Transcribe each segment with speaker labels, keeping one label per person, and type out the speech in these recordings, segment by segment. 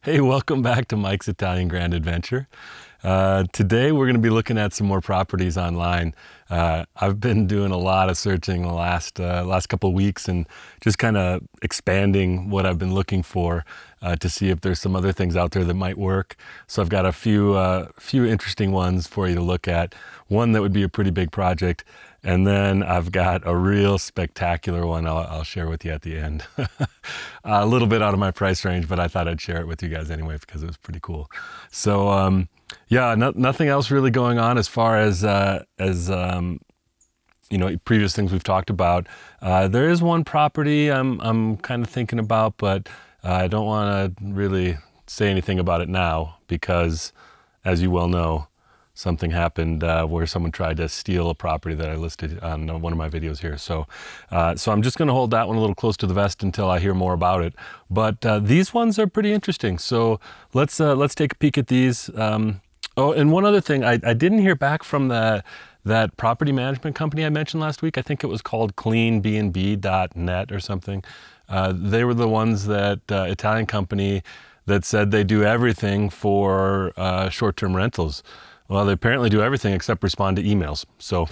Speaker 1: Hey, welcome back to Mike's Italian Grand Adventure. Today we're going to be looking at some more properties online. I've been doing a lot of searching the last couple of weeks and just kind of expanding what I've been looking for to see if there's some other things out there that might work. So I've got a few interesting ones for you to look at. One that would be a pretty big project, and then I've got a real spectacular one I'll share with you at the end. A little bit out of my price range, but I thought I'd share it with you guys anyway because it was pretty cool. So yeah, nothing else really going on as far as you know, previous things we've talked about. There is one property I'm kind of thinking about, but I don't want to really say anything about it now because, as you well know, something happened where someone tried to steal a property that I listed on one of my videos here. So I'm just going to hold that one a little close to the vest until I hear more about it. But these ones are pretty interesting. So let's take a peek at these. Oh, and one other thing, I didn't hear back from that property management company I mentioned last week. I think it was called cleanbnb.net or something. They were the ones that Italian company that said they do everything for short-term rentals. Well, they apparently do everything except respond to emails. So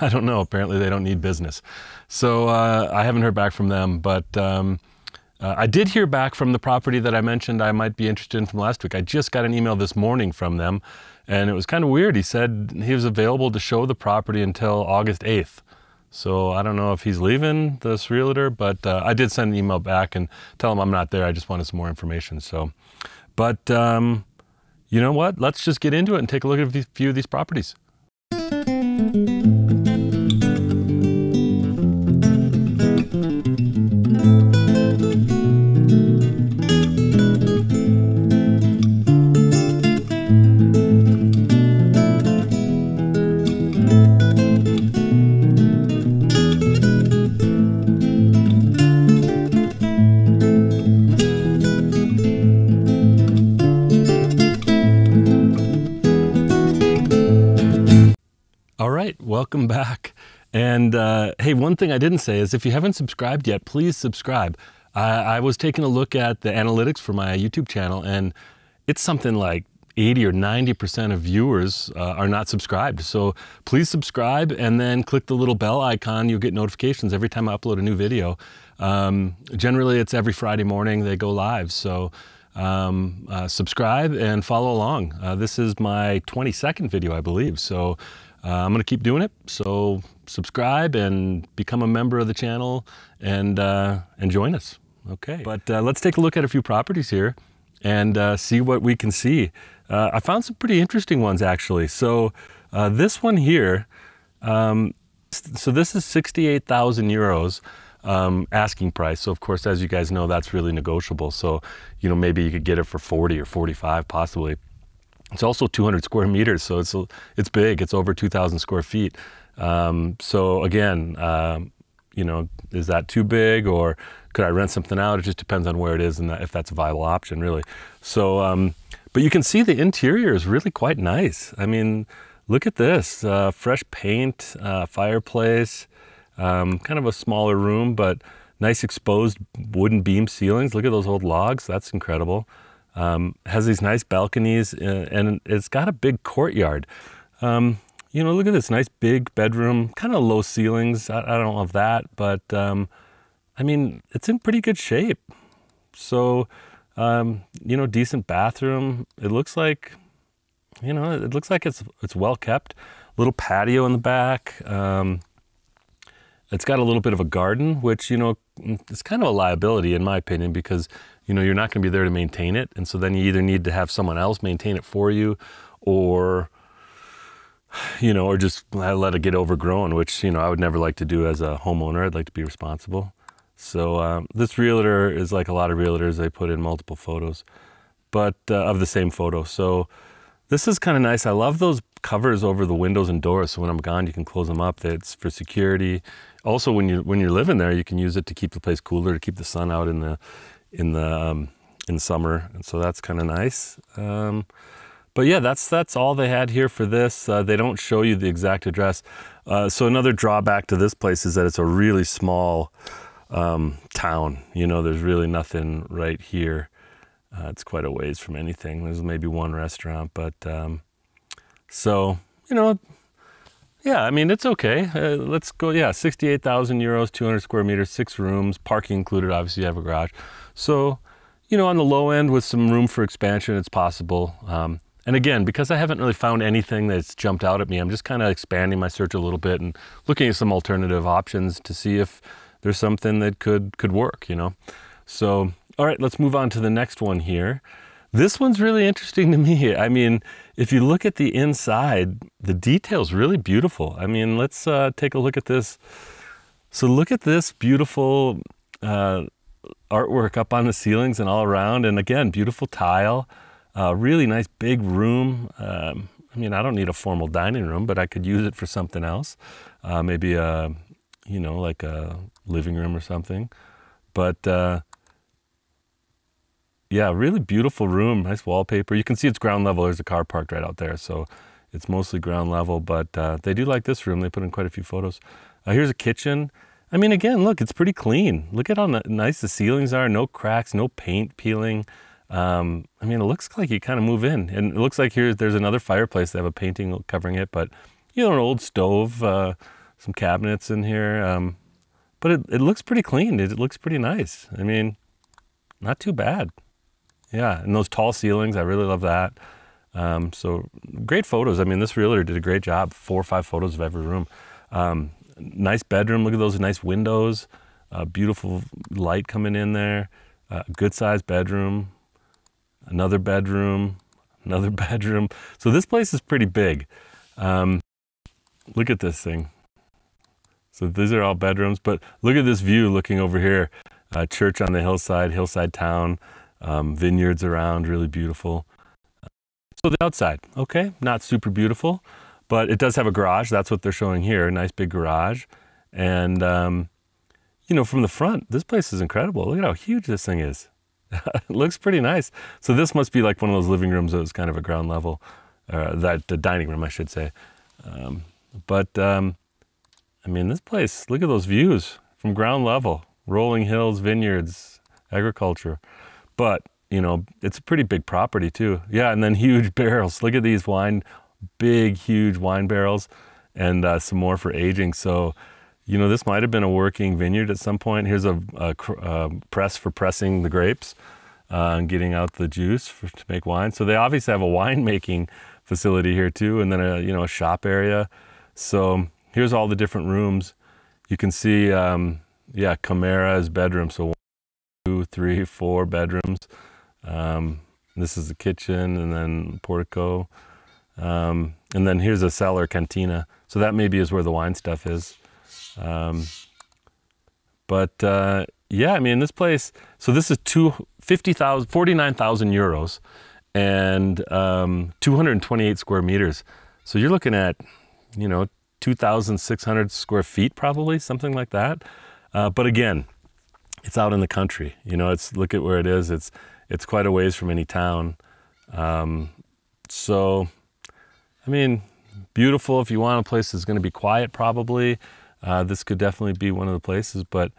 Speaker 1: I don't know, apparently they don't need business. So I haven't heard back from them, but I did hear back from the property that I mentioned I might be interested in from last week. I just got an email this morning from them, and it was kind of weird. He said he was available to show the property until August 8th. So I don't know if he's leaving, this realtor, but I did send an email back and tell him I'm not there. I just wanted some more information. So, but you know what? Let's just get into it and take a look at a few of these properties. Welcome back. And hey, one thing I didn't say is if you haven't subscribed yet, please subscribe. I was taking a look at the analytics for my YouTube channel, and it's something like 80 or 90% of viewers are not subscribed. So please subscribe and then click the little bell icon. You'll get notifications every time I upload a new video. Generally, it's every Friday morning they go live. So subscribe and follow along. This is my 22nd video, I believe. So I'm going to keep doing it, so subscribe and become a member of the channel and join us. Okay, but let's take a look at a few properties here and see what we can see. I found some pretty interesting ones, actually. So this one here, so this is 68,000 euros asking price. So of course, as you guys know, that's really negotiable. So, you know, maybe you could get it for 40 or 45 possibly. It's also 200 square meters, so it's big. It's over 2,000 square feet. So again, you know, is that too big, or could I rent something out? It just depends on where it is and if that's a viable option, really. So, but you can see the interior is really quite nice. I mean, look at this, fresh paint, fireplace, kind of a smaller room, but nice exposed wooden beam ceilings. Look at those old logs, that's incredible. Has these nice balconies, and it's got a big courtyard. You know, look at this nice big bedroom, kind of low ceilings. I don't love that, but I mean, it's in pretty good shape. So, you know, decent bathroom. It looks like, you know, it looks like it's well kept. Little patio in the back. It's got a little bit of a garden, which, you know, it's kind of a liability in my opinion, because, you know, you're not going to be there to maintain it. And so then you either need to have someone else maintain it for you, or, you know, or just let it get overgrown, which, you know, I would never like to do as a homeowner. I'd like to be responsible. So this realtor is like a lot of realtors. They put in multiple photos, but of the same photo. So this is kind of nice. I love those covers over the windows and doors. So when I'm gone, you can close them up. It's for security. Also, when you're living there, you can use it to keep the place cooler, to keep the sun out in summer. And so that's kind of nice. But yeah, that's all they had here for this. They don't show you the exact address. So another drawback to this place is that it's a really small town. You know, there's really nothing right here. It's quite a ways from anything. There's maybe one restaurant, but so, you know, yeah, I mean, it's okay. Let's go, yeah, 68,000 euros, 200 square meters, 6 rooms, parking included, obviously you have a garage. So, you know, on the low end with some room for expansion, it's possible. And again, because I haven't really found anything that's jumped out at me, I'm just kind of expanding my search a little bit and looking at some alternative options to see if there's something that could work, you know. So, all right, let's move on to the next one here. This one's really interesting to me. I mean, if you look at the inside, the detail's really beautiful. I mean, let's take a look at this. So look at this beautiful artwork up on the ceilings and all around. And again, beautiful tile, really nice big room. I mean, I don't need a formal dining room, but I could use it for something else. Maybe a, you know, like a living room or something. But yeah, really beautiful room, nice wallpaper. You can see it's ground level. There's a car parked right out there, so it's mostly ground level, but they do like this room. They put in quite a few photos. Here's a kitchen. I mean, again, look, it's pretty clean. Look at how nice the ceilings are, no cracks, no paint peeling. I mean, it looks like you kind of move in, and it looks like there's another fireplace. They have a painting covering it, but, you know, an old stove, some cabinets in here. But it looks pretty clean. It looks pretty nice. I mean, not too bad. Yeah, and those tall ceilings, I really love that. So great photos. I mean, this realtor did a great job, 4 or 5 photos of every room. Nice bedroom, look at those nice windows, beautiful light coming in there, good sized bedroom, another bedroom, another bedroom. So this place is pretty big. Look at this thing. So these are all bedrooms, but look at this view looking over here. Church on the hillside town. Vineyards around, really beautiful. So the outside, okay, not super beautiful, but it does have a garage. That's what they're showing here, a nice big garage. And, you know, from the front, this place is incredible. Look at how huge this thing is. It looks pretty nice. So this must be like one of those living rooms that was kind of a ground level, the dining room, I should say. I mean, this place, look at those views from ground level, rolling hills, vineyards, agriculture. But, you know, it's a pretty big property too. Yeah, and then huge barrels. Look at these big, huge wine barrels, and some more for aging. So, you know, this might have been a working vineyard at some point. Here's a press for pressing the grapes and getting out the juice to make wine. So they obviously have a winemaking facility here too, and then a shop area. So here's all the different rooms. You can see, yeah, Camara's bedroom. So 2, 3, 4 bedrooms. This is the kitchen, and then portico. And then here's a cellar, cantina. So that maybe is where the wine stuff is. Yeah, I mean, this place, so this is 49,000 euros and 228 square meters. So you're looking at, you know, 2,600 square feet probably, something like that. But again, it's out in the country. You know, look at where it is. It's quite a ways from any town. So, I mean, beautiful. If you want a place that's going to be quiet, probably this could definitely be one of the places. But,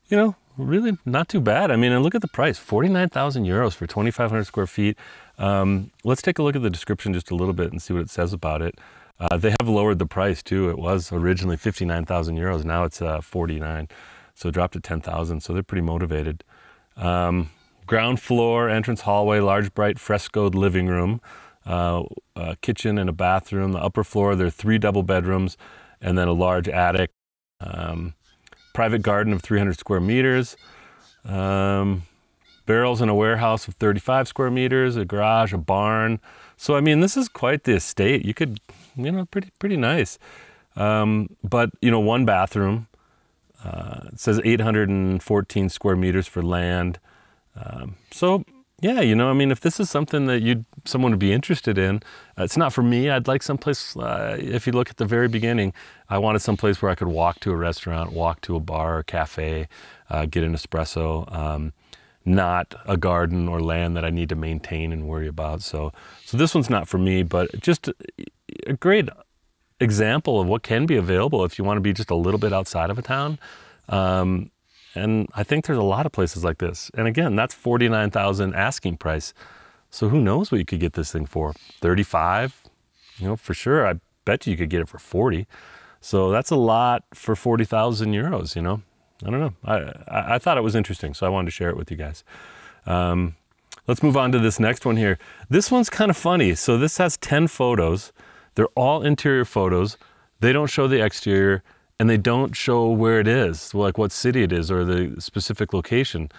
Speaker 1: you know, really not too bad. I mean, and look at the price, 49,000 euros for 2,500 square feet. Let's take a look at the description just a little bit and see what it says about it. They have lowered the price too. It was originally 59,000 euros. Now it's 49. So it dropped to 10,000. So they're pretty motivated. Ground floor, entrance hallway, large bright frescoed living room, kitchen and a bathroom. The upper floor, there are 3 double bedrooms and then a large attic. Private garden of 300 square meters. Barrels in a warehouse of 35 square meters, a garage, a barn. So, I mean, this is quite the estate. You could, you know, pretty nice. But, you know, 1 bathroom. It says 814 square meters for land. So, yeah, you know, I mean, if this is something that someone would be interested in, it's not for me. I'd like someplace, if you look at the very beginning, I wanted someplace where I could walk to a restaurant, walk to a bar or cafe, get an espresso, not a garden or land that I need to maintain and worry about. So this one's not for me, but just a great example of what can be available if you want to be just a little bit outside of a town. And I think there's a lot of places like this. And again, that's $49,000 asking price. So who knows what you could get this thing for? 35, you know, for sure. I bet you could get it for 40. So that's a lot for 40,000 euros, you know. I don't know. I thought it was interesting, so I wanted to share it with you guys. Let's move on to this next one here. This one's kind of funny. So this has 10 photos. They're all interior photos. They don't show the exterior, and they don't show where it is, like what city it is or the specific location.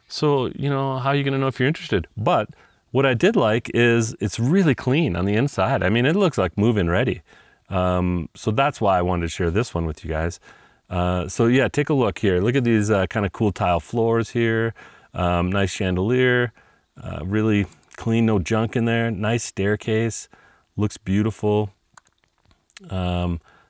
Speaker 1: So, you know, how are you going to know if you're interested? But what I did like is it's really clean on the inside. I mean, it looks like move-in ready. So that's why I wanted to share this one with you guys. So yeah, take a look here. Look at these kind of cool tile floors here. Nice chandelier, really clean, no junk in there. Nice staircase, looks beautiful.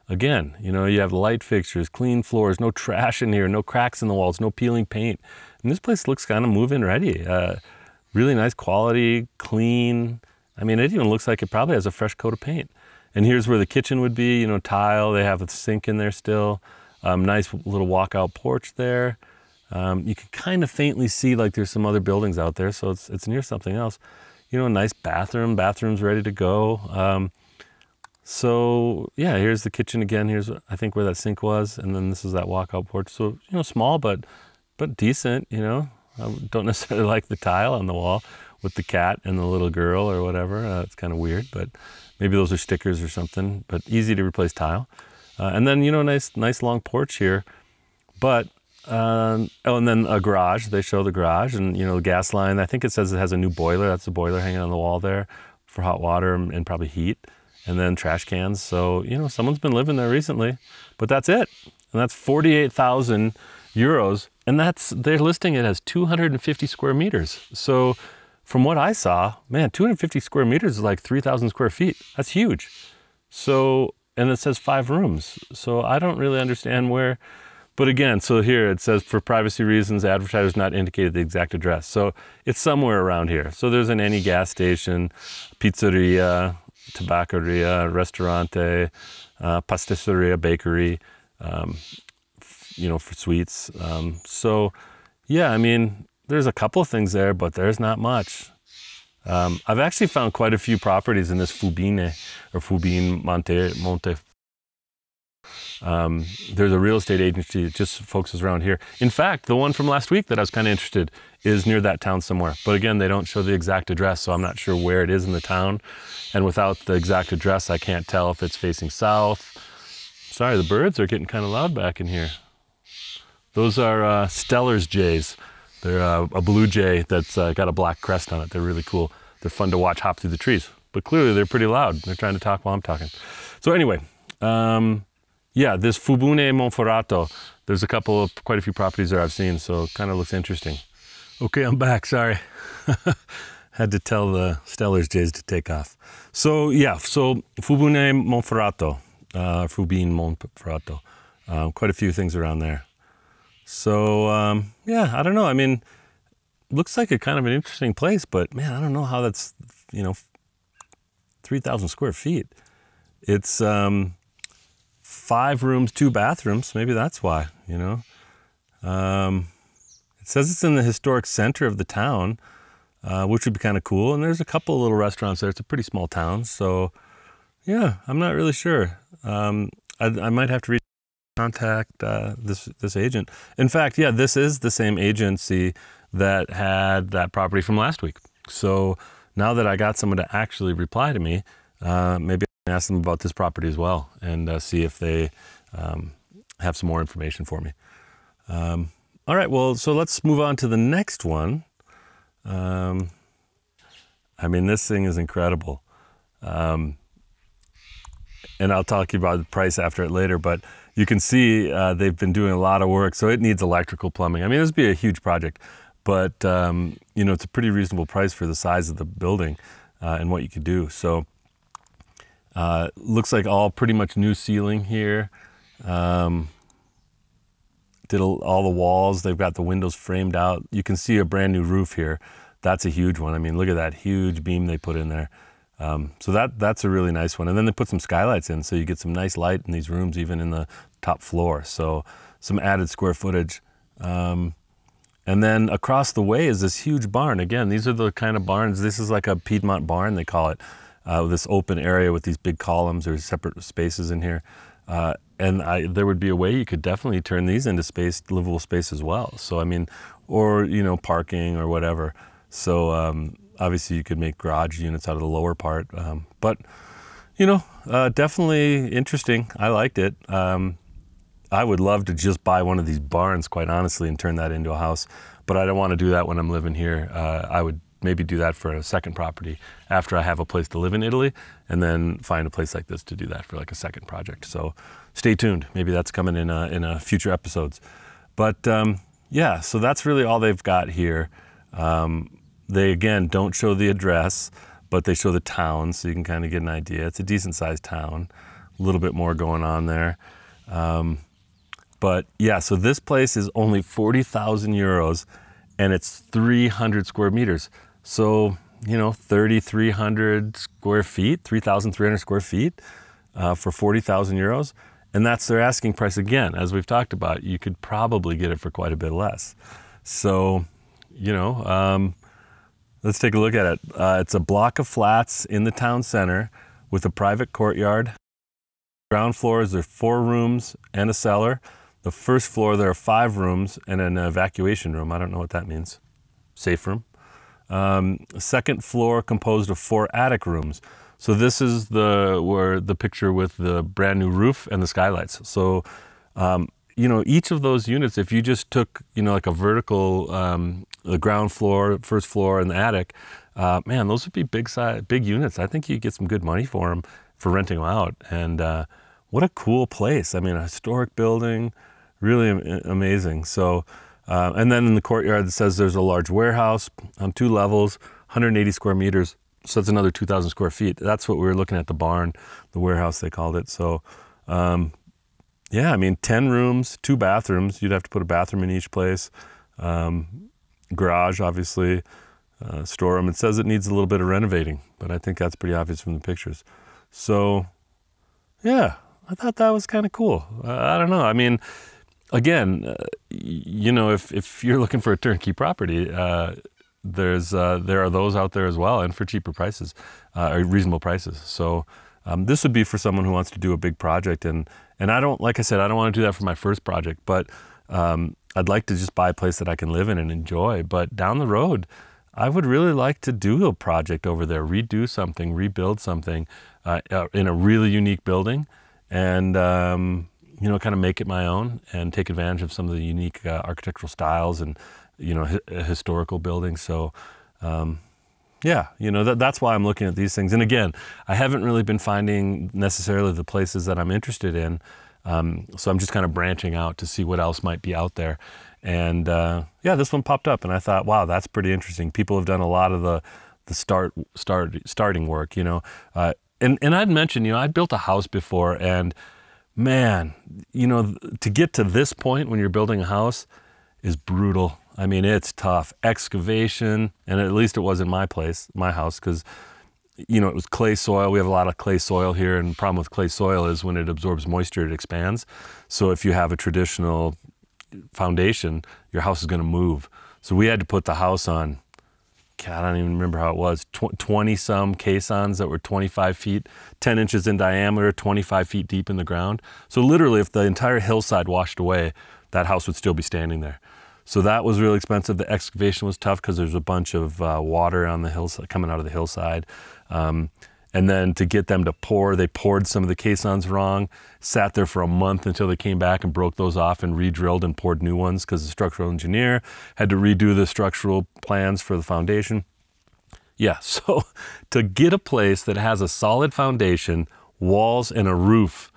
Speaker 1: Again, you know, you have light fixtures, clean floors, no trash in here, no cracks in the walls, no peeling paint. And this place looks kind of move-in ready. Really nice quality, clean. I mean, it even looks like it probably has a fresh coat of paint. And here's where the kitchen would be, you know, tile. They have a sink in there still. Nice little walkout porch there. You can kind of faintly see like there's some other buildings out there, so it's near something else. You know, a nice bathroom. Bathroom's ready to go. So yeah, here's the kitchen again. Here's I think where that sink was, and then this is that walkout porch. So you know, small but decent. You know, I don't necessarily like the tile on the wall with the cat and the little girl or whatever. It's kind of weird, but maybe those are stickers or something. But easy to replace tile. And then, you know, nice long porch here. But, oh, and then a garage. They show the garage and, you know, the gas line. I think it says it has a new boiler. That's the boiler hanging on the wall there for hot water and probably heat. And then trash cans. So, you know, someone's been living there recently. But that's it. And that's 48,000 euros. And they're listing it as 250 square meters. So from what I saw, man, 250 square meters is like 3,000 square feet. That's huge. So, and it says 5 rooms. So I don't really understand where, but again, so here it says for privacy reasons, advertisers not indicated the exact address. So it's somewhere around here. So there's an any gas station, pizzeria, tabacceria, restaurante, pastisseria, bakery, you know, for sweets. So yeah, I mean, there's a couple of things there, but there's not much. I've actually found quite a few properties in this Piemonte. There's a real estate agency that just focuses around here. In fact, the one from last week that I was kind of interested is near that town somewhere. But again, they don't show the exact address, so I'm not sure where it is in the town. And without the exact address, I can't tell if it's facing south. Sorry, the birds are getting kind of loud back in here. Those are Steller's jays. They're a blue jay that's got a black crest on it. They're really cool. They're fun to watch hop through the trees. But clearly they're pretty loud. They're trying to talk while I'm talking. So anyway, yeah, this Fubune Monferrato, there's quite a few properties there I've seen, so it kind of looks interesting. Okay, I'm back, sorry. Had to tell the Steller's jays to take off. So yeah, so Fubune Monferrato, Fubine Monferrato, quite a few things around there. So yeah, I don't know. I mean, looks like a kind of an interesting place, but man, I don't know how that's, you know, 3,000 square feet. It's 5 rooms, 2 bathrooms. Maybe that's why, you know. It says it's in the historic center of the town, which would be kind of cool. And there's a couple of little restaurants there. It's a pretty small town. So yeah, I'm not really sure. I might have to contact this agent. In fact, yeah, this is the same agency that had that property from last week. So now that I got someone to actually reply to me, maybe I can ask them about this property as well and see if they have some more information for me. All right, well, so let's move on to the next one. I mean, this thing is incredible. And I'll talk to you about the price after it later, but you can see they've been doing a lot of work, so it needs electrical plumbing. I mean, this would be a huge project, but you know, it's a pretty reasonable price for the size of the building and what you could do. So looks like all pretty much new ceiling here. Did all the walls. They've got the windows framed out. You can see a brand new roof here. That's a huge one. I mean, look at that huge beam they put in there. So that's a really nice one. And then they put some skylights in, so you get some nice light in these rooms, even in the top floor. So some added square footage. And then across the way is this huge barn. Again, these are the kind of barns, this is like a Piedmont barn, they call it, this open area with these big columns. There's separate spaces in here. And there would be a way you could definitely turn these into livable space as well. So, I mean, or, you know, parking or whatever. So, obviously you could make garage units out of the lower part. But, you know, definitely interesting. I liked it. I would love to just buy one of these barns, quite honestly, and turn that into a house. But I don't want to do that when I'm living here. I would maybe do that for a second property after I have a place to live in Italy, and then find a place like this to do that for like a second project. So stay tuned. Maybe that's coming in a future episodes. But yeah, so that's really all they've got here. They, again, don't show the address, but they show the town, so you can kind of get an idea. It's a decent sized town, a little bit more going on there. But yeah, so this place is only 40,000 euros and it's 300 square meters. So, you know, 3,300 square feet, 3,300 square feet for 40,000 euros. And that's their asking price again. As we've talked about, you could probably get it for quite a bit less. So, you know, let's take a look at it. It's a block of flats in the town center with a private courtyard. Ground floor is there 4 rooms and a cellar. The first floor, there are 5 rooms and an evacuation room. I don't know what that means. Safe room. Second floor composed of 4 attic rooms. So this is the picture with the brand new roof and the skylights. So, you know, each of those units, if you just took, you know, like a vertical, the ground floor, first floor, and the attic, man, those would be big units. I think you get some good money for them for renting them out. And what a cool place. I mean, a historic building, really amazing. So, and then in the courtyard, it says there's a large warehouse on 2 levels, 180 square meters. So that's another 2,000 square feet. That's what we were looking at, the barn, the warehouse, they called it. So, yeah, I mean, 10 rooms, 2 bathrooms. You'd have to put a bathroom in each place. Garage, obviously, storeroom. It says it needs a little bit of renovating, but I think that's pretty obvious from the pictures. So, yeah, I thought that was kind of cool. I don't know. I mean, again, you know, if you're looking for a turnkey property, there are those out there as well, and for cheaper prices, or reasonable prices. So this would be for someone who wants to do a big project, and I don't, like I said, I don't want to do that for my first project, but I'd like to just buy a place that I can live in and enjoy. But down the road, I would really like to do a project over there, redo something, rebuild something in a really unique building, and you know, kind of make it my own and take advantage of some of the unique architectural styles and, you know, historical buildings. So, yeah, you know, that's why I'm looking at these things. And again, I haven't really been finding necessarily the places that I'm interested in. So I'm just kind of branching out to see what else might be out there. And yeah, this one popped up and I thought, wow, that's pretty interesting. People have done a lot of the starting work, you know. And I'd mentioned, you know, I'd built a house before, and man, you know, to get to this point when you're building a house is brutal. I mean, it's tough. Excavation, and at least it was in my house, because, you know, it was clay soil. We have a lot of clay soil here, and the problem with clay soil is when it absorbs moisture, it expands. So if you have a traditional foundation, your house is going to move. So we had to put the house on, I don't even remember how it was, 20-some caissons that were 25 feet, 10 inches in diameter, 25 feet deep in the ground. So literally, if the entire hillside washed away, that house would still be standing there. So that was really expensive. The excavation was tough because there's a bunch of water on the hillside, coming out of the hillside. And then to get them to pour, they poured some of the caissons wrong, sat there for a month until they came back and broke those off and re-drilled and poured new ones because the structural engineer had to redo the structural plans for the foundation. Yeah, so to get a place that has a solid foundation, walls, and a roof,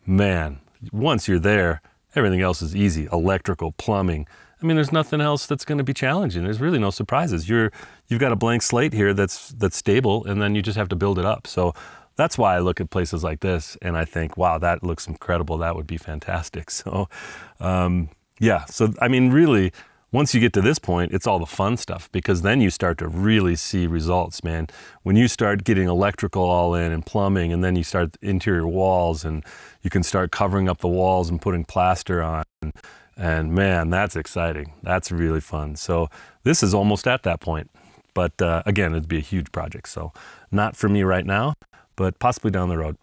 Speaker 1: man, once you're there, everything else is easy. Electrical, plumbing. I mean, there's nothing else that's going to be challenging. There's really no surprises. You've got a blank slate here that's stable, and then you just have to build it up. So that's why I look at places like this and I think, wow, that looks incredible. That would be fantastic. So yeah, so I mean, really, once you get to this point, it's all the fun stuff, because then you start to really see results, man. When you start getting electrical all in and plumbing, and then you start interior walls, and you can start covering up the walls and putting plaster on. And man, that's exciting. That's really fun. So this is almost at that point. But again, it'd be a huge project. So not for me right now, but possibly down the road.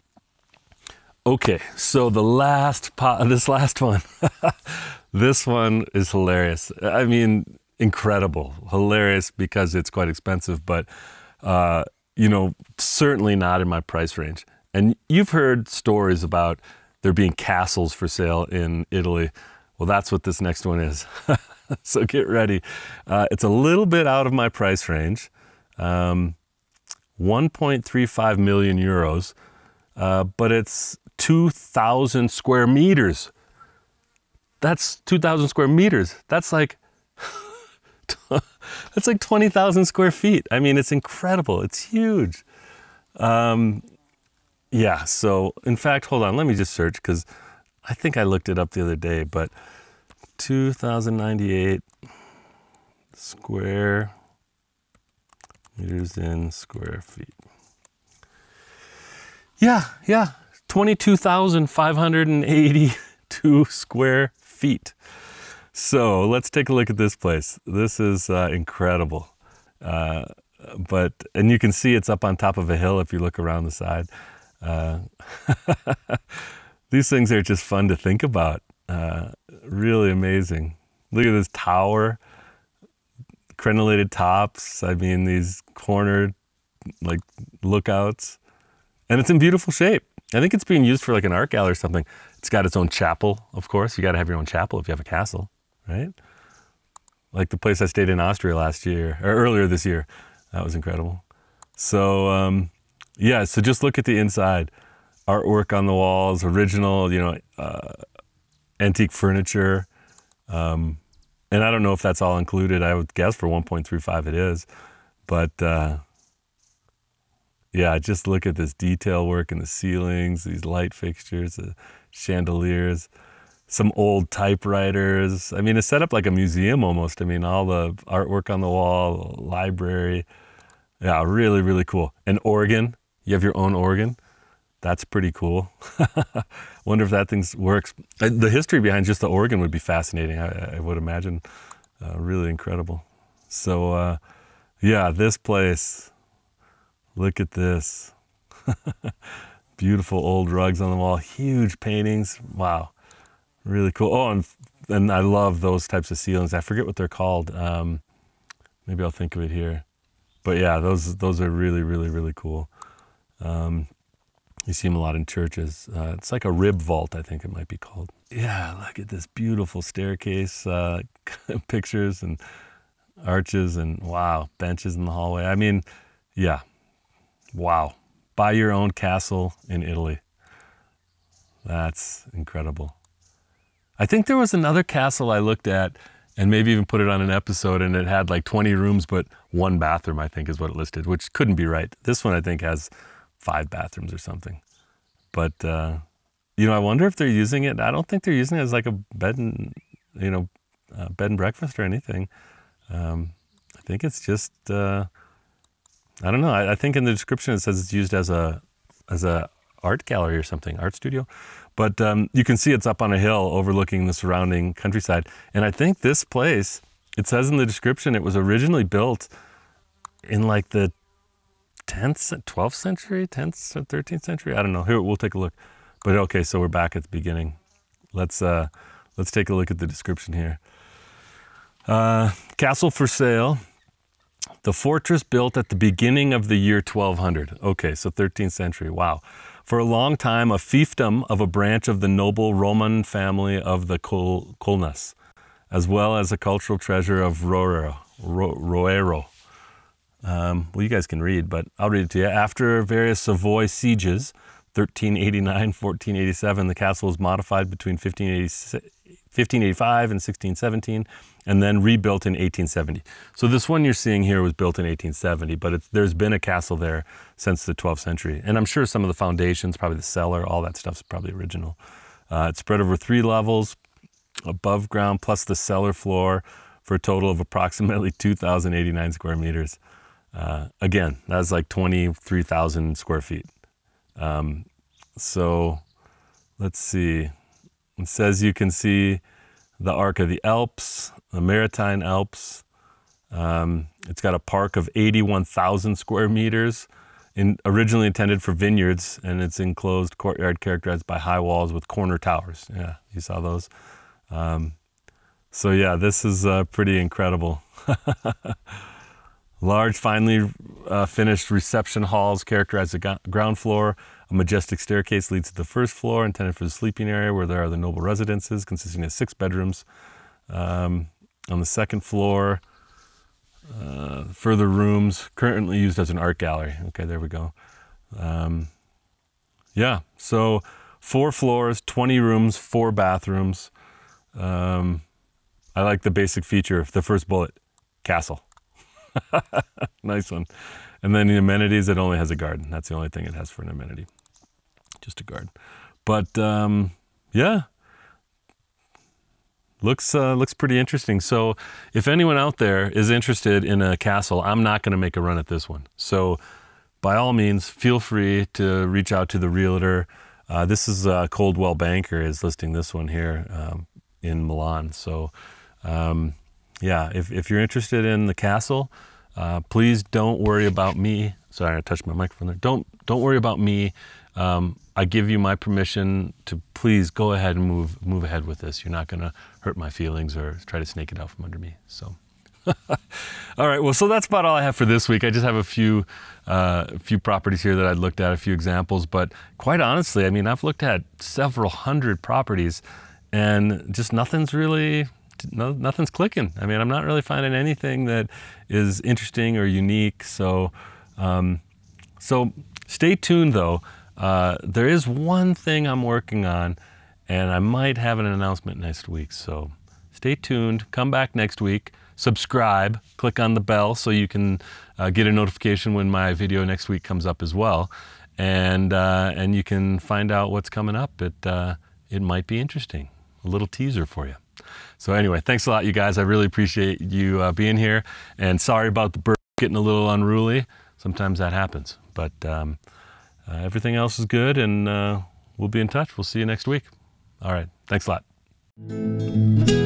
Speaker 1: Okay, so the this last one, this one is hilarious. I mean, incredible, hilarious because it's quite expensive, but you know, certainly not in my price range. And you've heard stories about there being castles for sale in Italy. Well, that's what this next one is. So get ready. It's a little bit out of my price range. 1.35 million euros, but it's 2,000 square meters. That's 2,000 square meters. That's like, that's like 20,000 square feet. I mean, it's incredible. It's huge. Yeah, so in fact, hold on, let me just search because I think I looked it up the other day, but 2,098 square meters in square feet. Yeah, 22,582 square feet. So let's take a look at this place. This is incredible. And you can see it's up on top of a hill if you look around the side. These things are just fun to think about. Really amazing. Look at this tower, crenellated tops. I mean, these cornered like lookouts, and it's in beautiful shape. I think it's being used for like an art gallery or something. It's got its own chapel, of course. You got to have your own chapel if you have a castle, right? Like the place I stayed in Austria last year, or earlier this year. That was incredible. So, yeah, so just look at the inside. Artwork on the walls, original, you know, antique furniture. And I don't know if that's all included. I would guess for 1.35 it is. But yeah, just look at this detail work in the ceilings, these light fixtures, the chandeliers, some old typewriters. I mean, it's set up like a museum almost. I mean, all the artwork on the wall, library. Yeah, really, really cool. An organ. You have your own organ. That's pretty cool. Wonder if that thing works. The history behind just the organ would be fascinating, I would imagine. Really incredible. So, yeah, this place, look at this. Beautiful old rugs on the wall, huge paintings. Wow, really cool. Oh, and I love those types of ceilings. I forget what they're called. Maybe I'll think of it here. But yeah, those are really, really, really cool. You see them a lot in churches. It's like a rib vault, I think it might be called. Yeah, look at this beautiful staircase, pictures and arches and wow, benches in the hallway. I mean, yeah, wow. Buy your own castle in Italy. That's incredible. I think there was another castle I looked at and maybe even put it on an episode, and it had like 20 rooms, but 1 bathroom, I think is what it listed, which couldn't be right. This one, I think, has 5 bathrooms or something. But, you know, I wonder if they're using it. I don't think they're using it as like a bed and, you know, bed and breakfast or anything. I think it's just, I don't know. I think in the description it says it's used as a art gallery or something, art studio. But you can see it's up on a hill overlooking the surrounding countryside. And I think this place, it says in the description, it was originally built in like the 10th, 12th century, 10th, 13th century. I don't know. Here, we'll take a look. But okay, so we're back at the beginning. Let's take a look at the description here. Castle for sale. The fortress built at the beginning of the year 1200. Okay, so 13th century. Wow. For a long time, a fiefdom of a branch of the noble Roman family of the Colnas, as well as a cultural treasure of Roero. Well, you guys can read, but I'll read it to you. After various Savoy sieges, 1389, 1487, the castle was modified between 1585 and 1617, and then rebuilt in 1870. So this one you're seeing here was built in 1870, but there's been a castle there since the 12th century. And I'm sure some of the foundations, probably the cellar, all that stuff's probably original. It's spread over 3 levels, above ground, plus the cellar floor, for a total of approximately 2,089 square meters. Again, that's like 23,000 square feet. So let's see. It says you can see the Arc of the Alps, the Maritime Alps. It's got a park of 81,000 square meters, originally intended for vineyards, and it's enclosed courtyard characterized by high walls with corner towers. Yeah, you saw those. So yeah, this is pretty incredible. Large, finely finished reception halls characterize the ground floor. A majestic staircase leads to the first floor, intended for the sleeping area where there are the noble residences, consisting of 6 bedrooms. On the second floor, further rooms, currently used as an art gallery. Okay, there we go. Yeah, so 4 floors, 20 rooms, 4 bathrooms. I like the basic feature, the first bullet, castle. Nice one. And then the amenities, it only has a garden. That's the only thing it has for an amenity. Just a garden. But yeah, looks pretty interesting. So if anyone out there is interested in a castle, I'm not going to make a run at this one. So by all means, feel free to reach out to the realtor. This is Coldwell Banker is listing this one here in Milan. So yeah, if you're interested in the castle, please don't worry about me. Sorry, I touched my microphone there. Don't worry about me. I give you my permission to please go ahead and move ahead with this. You're not going to hurt my feelings or try to snake it out from under me. So, all right. Well, so that's about all I have for this week. I just have a few properties here that I looked at, a few examples. But quite honestly, I mean, I've looked at several hundred properties, and just nothing's clicking. I mean, I'm not really finding anything that is interesting or unique. So, so stay tuned though. There is one thing I'm working on, and I might have an announcement next week. So stay tuned. Come back next week. Subscribe. Click on the bell so you can get a notification when my video next week comes up as well, and you can find out what's coming up. It might be interesting. A little teaser for you. So anyway, thanks a lot, you guys. I really appreciate you being here. And sorry about the bird getting a little unruly. Sometimes that happens. But everything else is good, and we'll be in touch. We'll see you next week. All right. Thanks a lot.